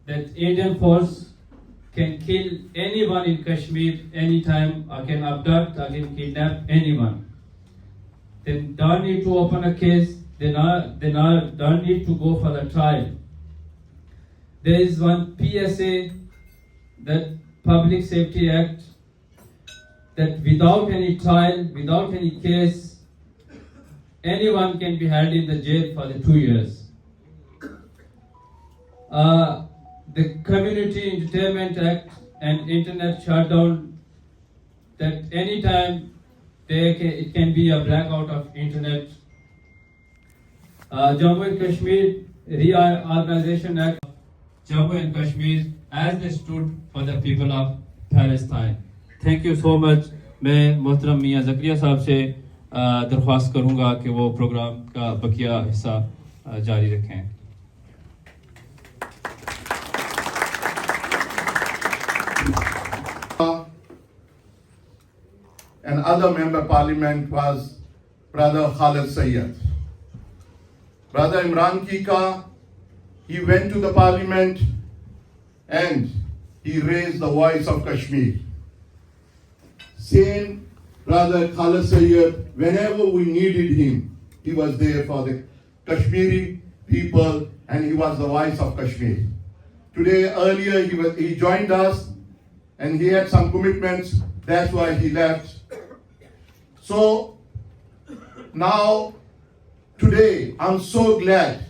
that Indian force can kill anyone in Kashmir anytime, or can abduct, or can kidnap anyone. They don't need to open a case, they don't need to go for the trial. There is one PSA, that Public Safety Act, that without any trial, without any case, anyone can be held in the jail for the 2 years. The Community Entertainment Act and Internet shutdown, that anytime it can be a blackout of Internet. Jammu and Kashmir Reorganization Act, Jammu and Kashmir as they stood for the people of Palestine. Thank you so much. मैं मोहतरम मियाँ ज़करिया साहब से दरख्वास्त करूँगा कि वो programme का बकिया हिस्सा जारी रखें. And other member parliament was Brother Khalid Sayyid. Brother Imran Kika, he went to the parliament and he raised the voice of Kashmir. Same Brother Khalid Sayyid, whenever we needed him, he was there for the Kashmiri people and he was the voice of Kashmir. Today, earlier, he joined us and he had some commitments, that's why he left. So, now, today, I'm so glad,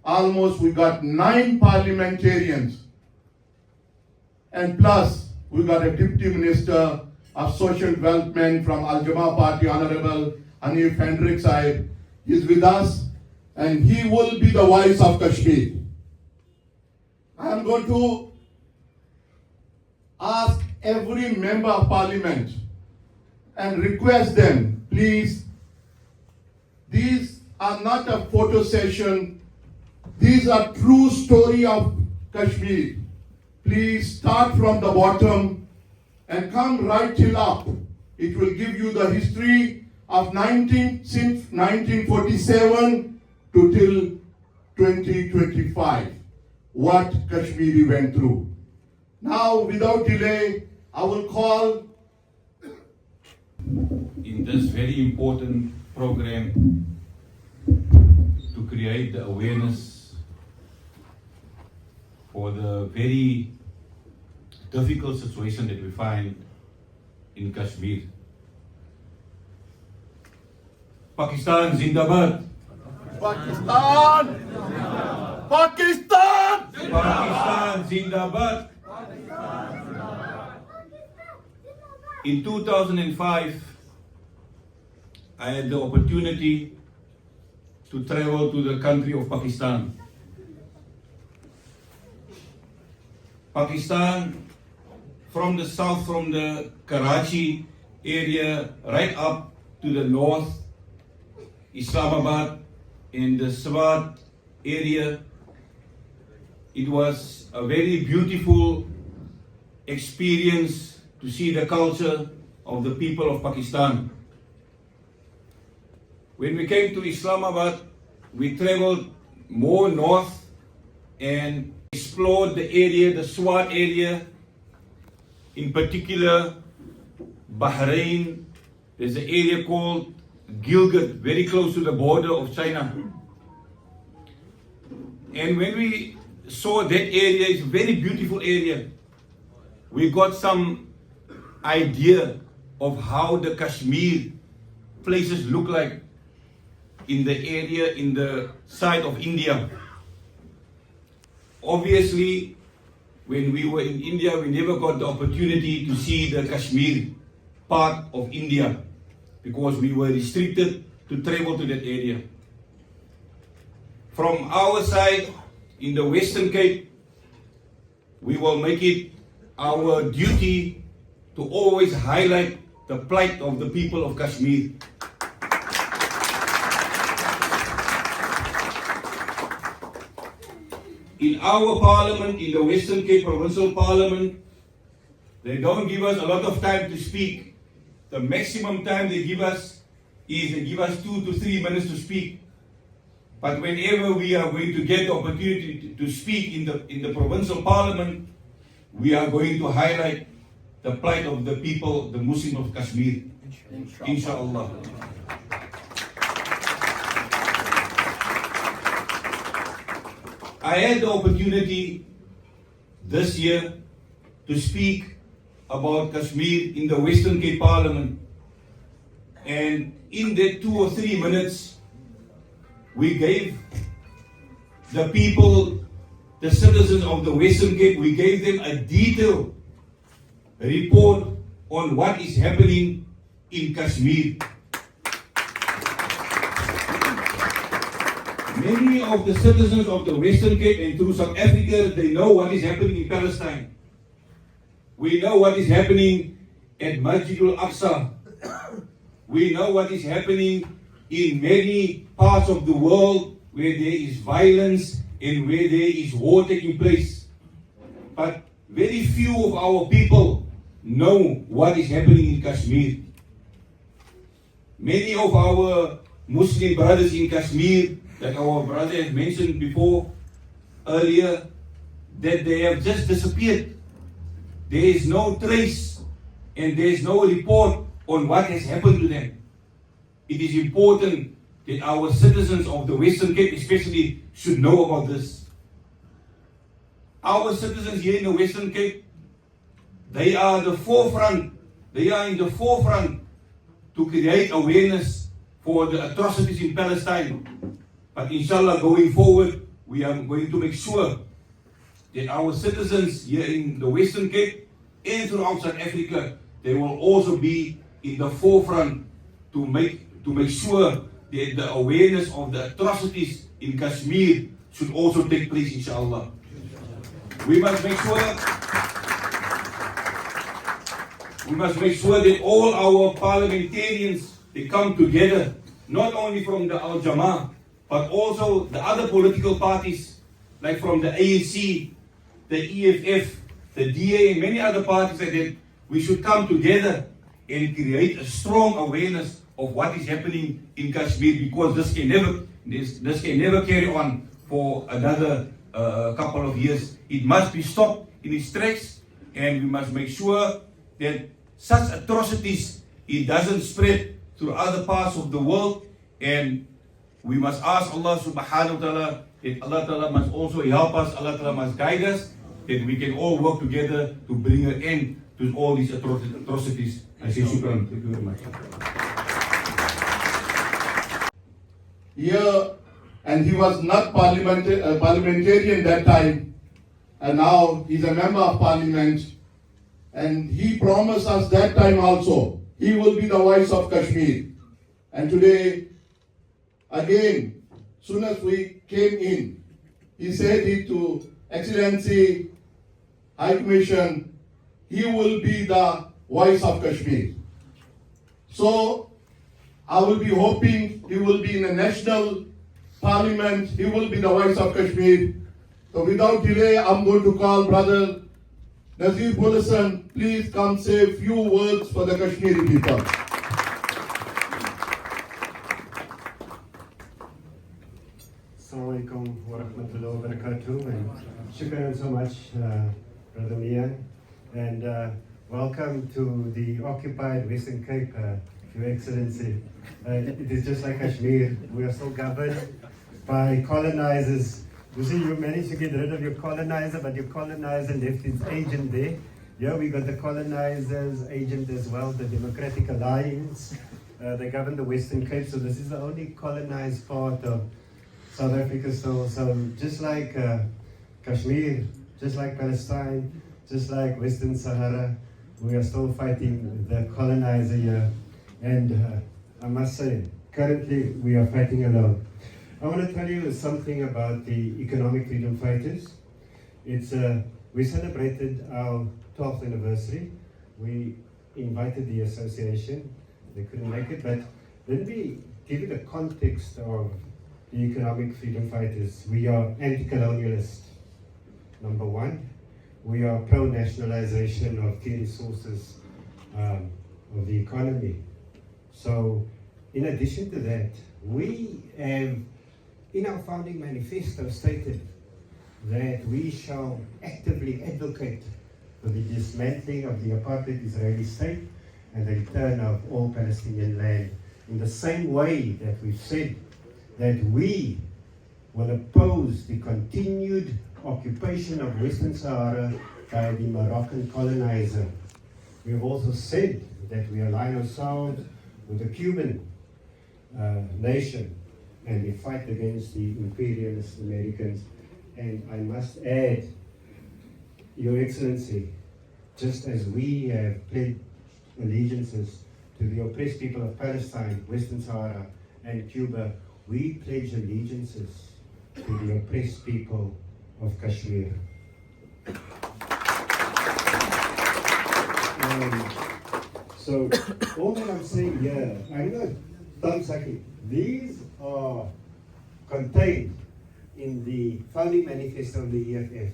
almost we got 9 parliamentarians and plus we got a Deputy Minister of Social Development from Al-Jama Party, Honorable Hanif Hendrik Sahib. He's with us and he will be the voice of Kashmir. I'm going to ask every member of parliament and request them, please, these are not a photo session, these are true story of Kashmir. Please start from the bottom and come right till up. It will give you the history of since 1947 to till 2025, what Kashmiri went through. Now, without delay, I will call in this very important program to create the awareness for the very difficult situation that we find in Kashmir. Pakistan Zindabad! Pakistan! Pakistan! Pakistan Zindabad! In 2005, I had the opportunity to travel to the country of Pakistan. Pakistan, from the south, from the Karachi area, right up to the north, Islamabad, in the Swat area, it was a very beautiful experience to see the culture of the people of Pakistan. When we came to Islamabad, we traveled more north and explored the area, the Swat area, in particular Bahrain. There's an area called Gilgit, very close to the border of China. And when we saw that area, it's a very beautiful area. We got some idea of how the Kashmir places look like in the area, in the side of India. Obviously, when we were in India, we never got the opportunity to see the Kashmir part of India because we were restricted to travel to that area. From our side, in the Western Cape, we will make it our duty to always highlight the plight of the people of Kashmir. In our parliament, in the Western Cape Provincial Parliament, they don't give us a lot of time to speak. The maximum time they give us is 2 to 3 minutes to speak. But whenever we are going to get the opportunity to speak in the provincial parliament, we are going to highlight the plight of the people, the Muslims of Kashmir. Inshallah. I had the opportunity this year to speak about Kashmir in the Western Cape Parliament. And in that 2 or 3 minutes, we gave the people, the citizens of the Western Cape, we gave them a detailed report on what is happening in Kashmir. Many of the citizens of the Western Cape and through South Africa, they know what is happening in Palestine. We know what is happening at Masjid al-Aqsa. We know what is happening in many parts of the world where there is violence and where there is war taking place. But very few of our people know what is happening in Kashmir. Many of our Muslim brothers in Kashmir, that our brother has mentioned before, earlier, that they have just disappeared. There is no trace and there is no report on what has happened to them. It is important that our citizens of the Western Cape especially should know about this. Our citizens here in the Western Cape, they are the forefront, they are in the forefront to create awareness for the atrocities in Palestine. But inshallah, going forward, we are going to make sure that our citizens here in the Western Cape and throughout South Africa, they will also be in the forefront to make sure that the awareness of the atrocities in Kashmir should also take place, inshallah. We must make sure that all our parliamentarians, they come together, not only from the Al-Jama'ah, but also the other political parties, like from the ANC, the EFF, the DA, and many other parties, that we should come together and create a strong awareness of what is happening in Kashmir, because this can never carry on for another couple of years. It must be stopped in its tracks, and we must make sure that such atrocities, it doesn't spread through other parts of the world. And we must ask Allah subhanahu wa ta'ala that Allah ta'ala must also help us, Allah ta'ala must guide us, that we can all work together to bring an end to all these atrocities. I say shukran. Thank you very much. Here, and he was not parliamentarian that time, and now he's a member of parliament, and he promised us that time also, he will be the voice of Kashmir. And today, again, soon as we came in, he said it to Excellency High Commission, he will be the voice of Kashmir. So, I will be hoping he will be in the national parliament, he will be the voice of Kashmir. So without delay, I'm going to call Brother Nazir Bullison, please come say a few words for the Kashmiri people. Assalamu alaikum wa rahmatullahi wa barakatuh, and shukran so much, Brother Mian, and welcome to the occupied Western Cape, Your Excellency. It is just like Kashmir, we are still governed by colonizers. You see, you managed to get rid of your colonizer, but your colonizer left its agent there. Yeah, we got the colonizer's agent as well, the Democratic Alliance. They govern the Western Cape, so this is the only colonized part of South Africa still. So just like Kashmir, just like Palestine, just like Western Sahara, we are still fighting the colonizer here. And I must say, currently we are fighting alone. I want to tell you something about the economic freedom fighters. We celebrated our 12th anniversary. We invited the association. They couldn't make it, but let me give you the context of the economic freedom fighters. We are anti-colonialist, number one. We are pro-nationalization of key resources of the economy. So, in addition to that, we have in our founding manifesto stated that we shall actively advocate for the dismantling of the apartheid Israeli state and the return of all Palestinian land. In the same way that we've said that we will oppose the continued occupation of Western Sahara by the Moroccan colonizer. We have also said that we align ourselves with the Cuban nation and we fight against the imperialist Americans. And I must add, Your Excellency, just as we have pledged allegiances to the oppressed people of Palestine, Western Sahara, and Cuba, we pledge allegiances to the oppressed people of Kashmir. So, all that I'm saying here, I'm not thumb-sucking. These are contained in the founding manifesto of the EFF.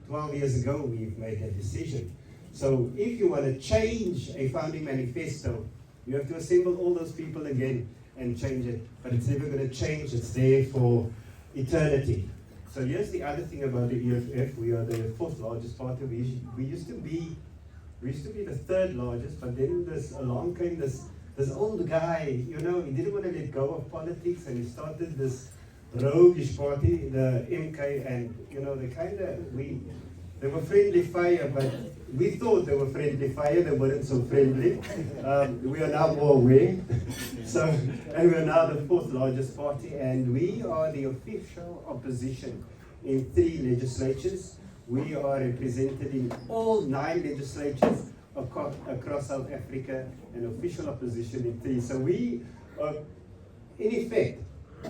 12 years ago, we've made that decision. So, if you want to change a founding manifesto, you have to assemble all those people again and change it. But it's never going to change. It's there for eternity. So here's the other thing about the EFF. We are the fourth largest party. We used to be the third largest, but then along came this old guy, you know, he didn't want to let go of politics, and he started this roguish party, the MK, and you know, they were friendly fire, but we thought they were friendly fire. They weren't so friendly. We are now more aware. And we are now the fourth largest party, and we are the official opposition in 3 legislatures. We are represented in all 9 legislatures across South Africa, and official opposition in 3. So we are, in effect,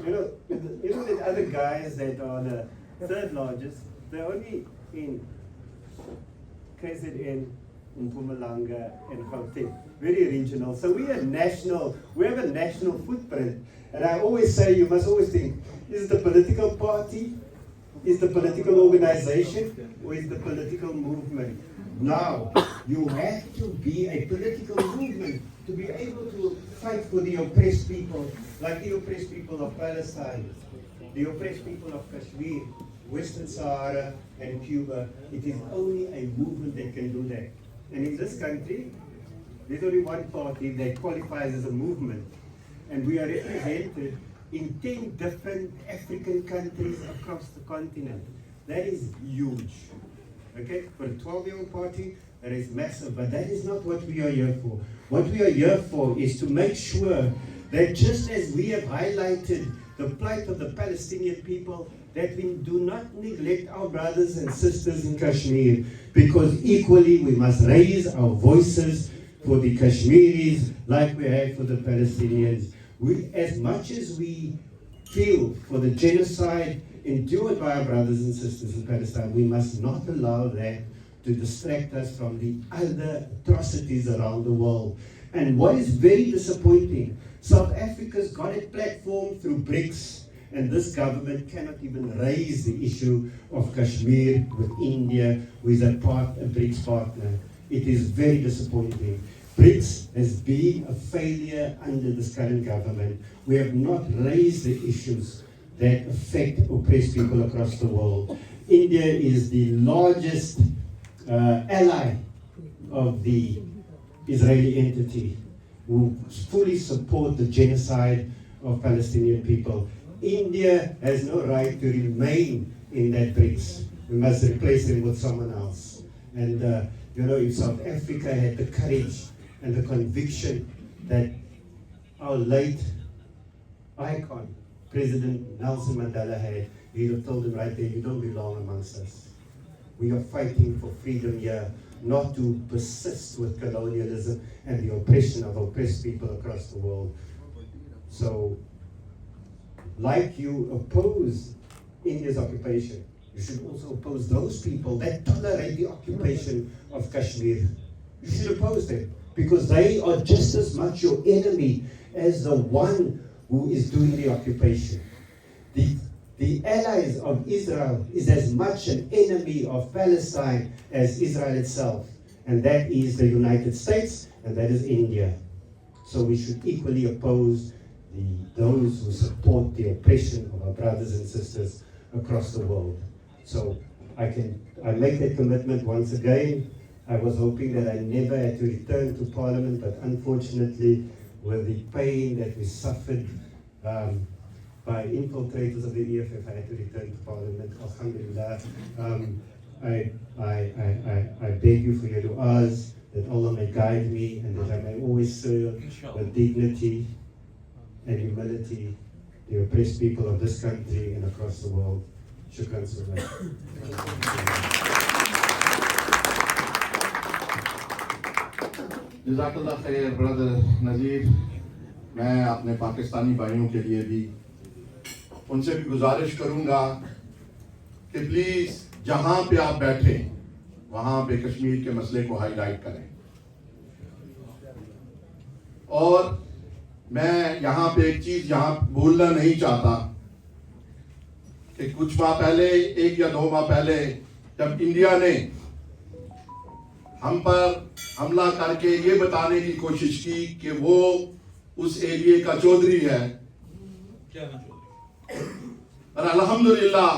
you know the other guys that are the third largest, they're only in KZN, Mpumalanga, and Gauteng. Very regional. So we have a national footprint. And I always say, you must always think, is it the political party, is the political organization, or is the political movement? Now, you have to be a political movement to be able to fight for the oppressed people, like the oppressed people of Palestine, the oppressed people of Kashmir, Western Sahara, and Cuba. It is only a movement that can do that. And in this country, there's only one party that qualifies as a movement. And we are represented in 10 different African countries across the continent. That is huge. Okay? For a 12-year-old party, that is massive. But that is not what we are here for. What we are here for is to make sure that just as we have highlighted the plight of the Palestinian people, that we do not neglect our brothers and sisters in Kashmir, because equally we must raise our voices for the Kashmiris like we have for the Palestinians. As much as we feel for the genocide endured by our brothers and sisters in Palestine, we must not allow that to distract us from the other atrocities around the world. And what is very disappointing, South Africa's got a platform through BRICS, and this government cannot even raise the issue of Kashmir with India, who is a BRICS partner. It is very disappointing. BRICS has been a failure under this current government. We have not raised the issues that affect oppressed people across the world. India is the largest ally of the Israeli entity, who fully support the genocide of Palestinian people. India has no right to remain in that BRICS. We must replace them with someone else. And if South Africa had the courage and the conviction that our late icon, President Nelson Mandela, had, he'd have told him right there, you don't belong amongst us. We are fighting for freedom here, not to persist with colonialism and the oppression of oppressed people across the world. So, like you oppose India's occupation, you should also oppose those people that tolerate the occupation of Kashmir. You should oppose them, because they are just as much your enemy as the one who is doing the occupation. The allies of Israel is as much an enemy of Palestine as Israel itself. And that is the United States, and that is India. So we should equally oppose those who support the oppression of our brothers and sisters across the world. So I make that commitment once again. I was hoping that I never had to return to Parliament, but unfortunately, with the pain that we suffered by infiltrators of the EFF, I had to return to Parliament. Alhamdulillah. I beg you for your du'as, that Allah may guide me and that I may always serve with dignity and humility the oppressed people of this country and across the world. Shukran so much. जज़ाकल्लाह खैर brother नज़ीर। मैं अपने पाकिस्तानी भाइयों के लिए भी उनसे भी गुजारिश करूंगा कि प्लीज़ जहां पे आप बैठे वहां पे कश्मीर के मसले को हाईलाइट करें। और मैं यहाँ पे एक चीज़ यहाँ भूलना नहीं चाहता कि कुछ माह पहले, 1 या 2 माह पहले, जब इंडिया ने हम पर हमला करके ये बताने की कोशिश की कि वो उस एरिया का चौधरी है, और अल्हम्दुलिल्लाह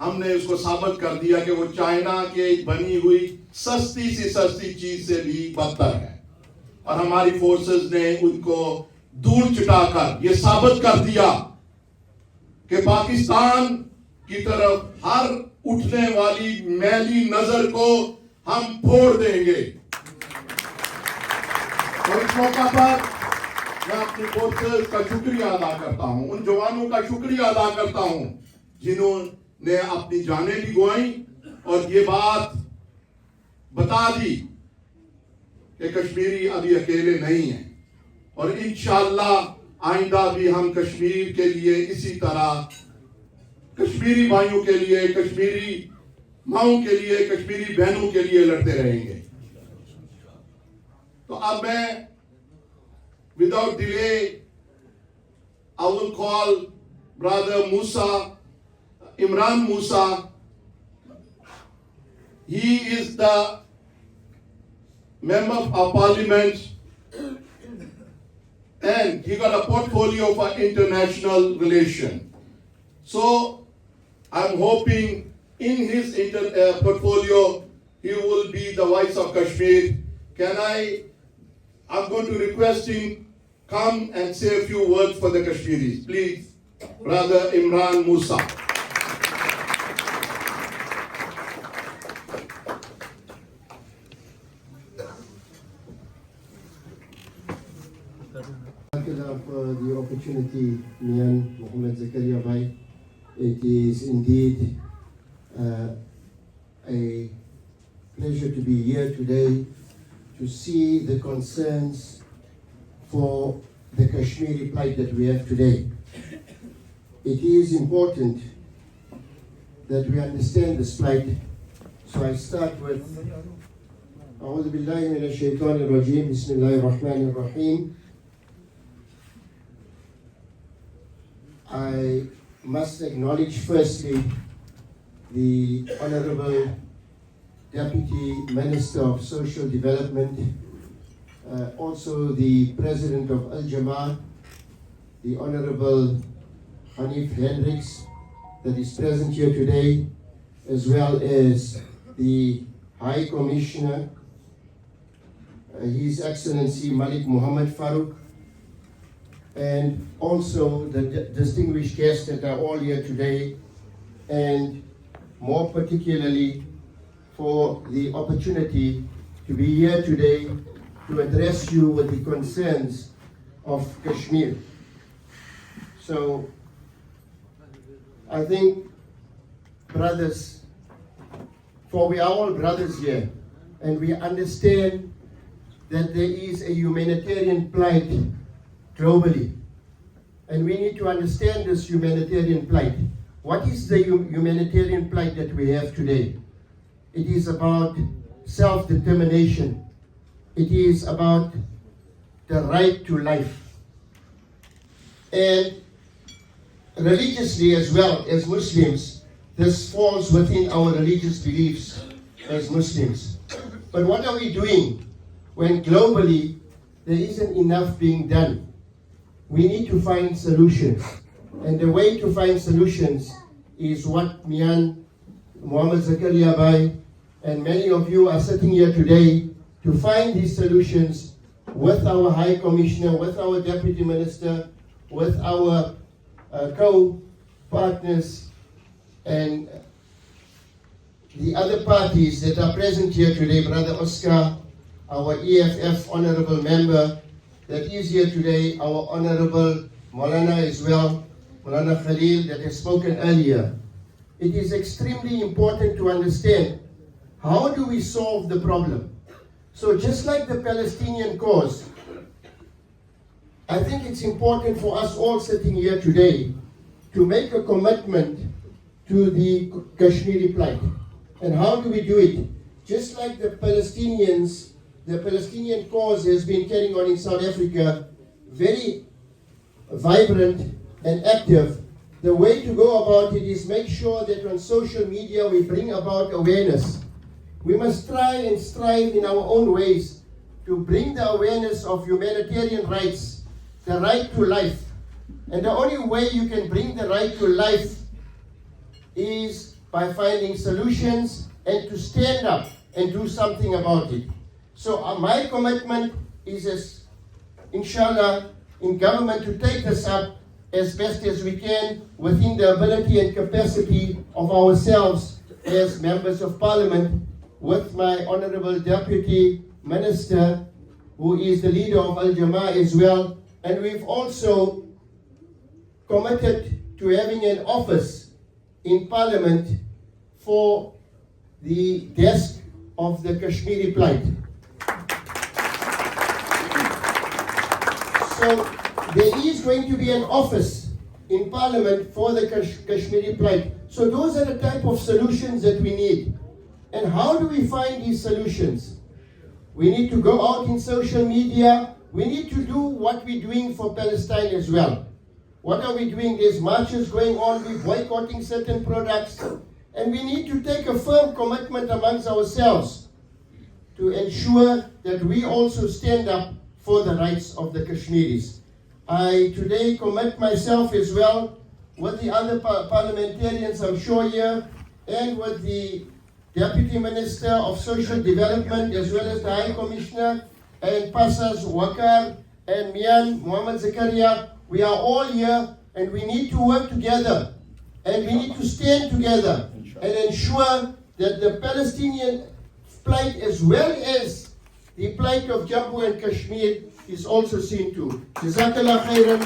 हमने उसको साबित कर दिया कि वो चाइना के बनी हुई सस्ती सी सस्ती चीज से भी बदतर है। और हमारी फोर्सेस ने उनको दूर चिटाकर ये साबित कर दिया कि पाकिस्तान की तरफ हर उठने वाली मैली नजर को हम फोड़ देंगे। और इस मौका पर मैं अपनी फोर्सेस का शुक्रिया अदा करता हूं, उन जवानों का शुक्रिया अदा करता हूं जिन्होंने अपनी जानें भी गंवाई और ये बात बता दी कि कश्मीरी अभी अकेले नहीं है। और इंशाअल्लाह आइंदा भी हम कश्मीर के लिए इसी तरह कश्मीरी भाइयों के लिए, कश्मीरी माओं के लिए, कश्मीरी बहनों के लिए लड़ते रहेंगे। तो अब मैं without delay I will call brother Musa, Imran Musa. He is the member of parliament and he got a portfolio for international relation. So I'm hoping in his portfolio he will be the voice of Kashmir. I'm going to request him come and say a few words for the Kashmiris. Please, brother Imran Musa. For the opportunity, Mian Muhammad Zakaria Bhai. It is indeed a pleasure to be here today to see the concerns for the Kashmiri plight that we have today. It is important that we understand this plight. So I start with أعوذ بالله من الشيطان الرجيم بسم الله الرحمن الرحيم. I must acknowledge firstly the Honorable Deputy Minister of Social Development, also the President of Al-Jamaah, the Honorable Hanif Hendricks that is present here today, as well as the High Commissioner, His Excellency Malik Muhammad Farooq, and also the distinguished guests that are all here today, and more particularly for the opportunity to be here today to address you with the concerns of Kashmir. So I think, brothers, for we are all brothers here, and we understand that there is a humanitarian plight globally, and we need to understand this humanitarian plight. What is the humanitarian plight that we have today? It is about self-determination. It is about the right to life. And religiously as well as Muslims, this falls within our religious beliefs as Muslims. But what are we doing when globally there isn't enough being done? we need to find solutions. And the way to find solutions is what Mian, Muhammad Zakaria Bai, and many of you are sitting here today to find these solutions with our High Commissioner, with our Deputy Minister, with our co-partners, and the other parties that are present here today. Brother Oscar, our EFF Honorable Member that is here today, our Honorable Maulana as well, Maulana Khalil that has spoken earlier. It is extremely important to understand how do we solve the problem. So just like the Palestinian cause, I think it's important for us all sitting here today to make a commitment to the Kashmiri plight. And how do we do it? Just like the Palestinians, the Palestinian cause has been carrying on in South Africa, very vibrant and active. The way to go about it is make sure that on social media we bring about awareness. We must try and strive in our own ways to bring the awareness of humanitarian rights, the right to life. And the only way you can bring the right to life is by finding solutions and to stand up and do something about it. So my commitment is, as inshallah, in government to take this up as best as we can within the ability and capacity of ourselves as members of parliament, with my honorable deputy minister, who is the leader of Al Jama'ah as well. And we've also committed to having an office in parliament for the desk of the Kashmiri plight. So there is going to be an office in parliament for the Kashmiri plight. So those are the type of solutions that we need. And how do we find these solutions? We need to go out in social media. We need to do what we're doing for Palestine as well. What are we doing? There's marches going on. We're boycotting certain products. And we need to take a firm commitment amongst ourselves to ensure that we also stand up for the rights of the Kashmiris. I today commit myself as well with the other parliamentarians, I'm sure here, and with the Deputy Minister of Social Development, as well as the High Commissioner, and Pasas Wakar and Mian Muhammad Zakaria. We are all here, and we need to work together, and we need to stand together and ensure that the Palestinian plight, as well as the plight of Jammu and Kashmir, is also seen to. Jazakallah khairan,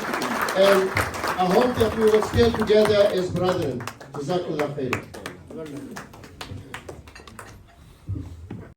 and I hope that we will stand together as brethren. Jazakallah khairan.